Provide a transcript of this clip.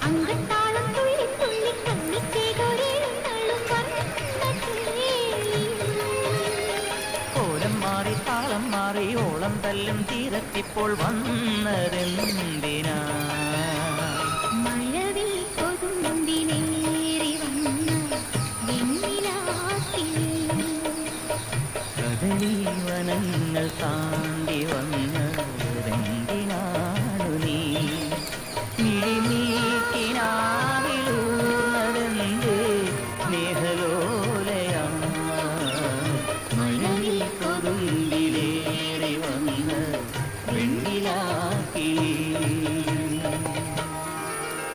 അങ്കത്താളം തുള്ളി തുള്ളി കണ്ണിച്ചേകൊരേഴും കോലം മാറി താളം മാറി ഓളം തല്ലും തീരത്തിപ്പോൾ വന്നതെന്തിനാ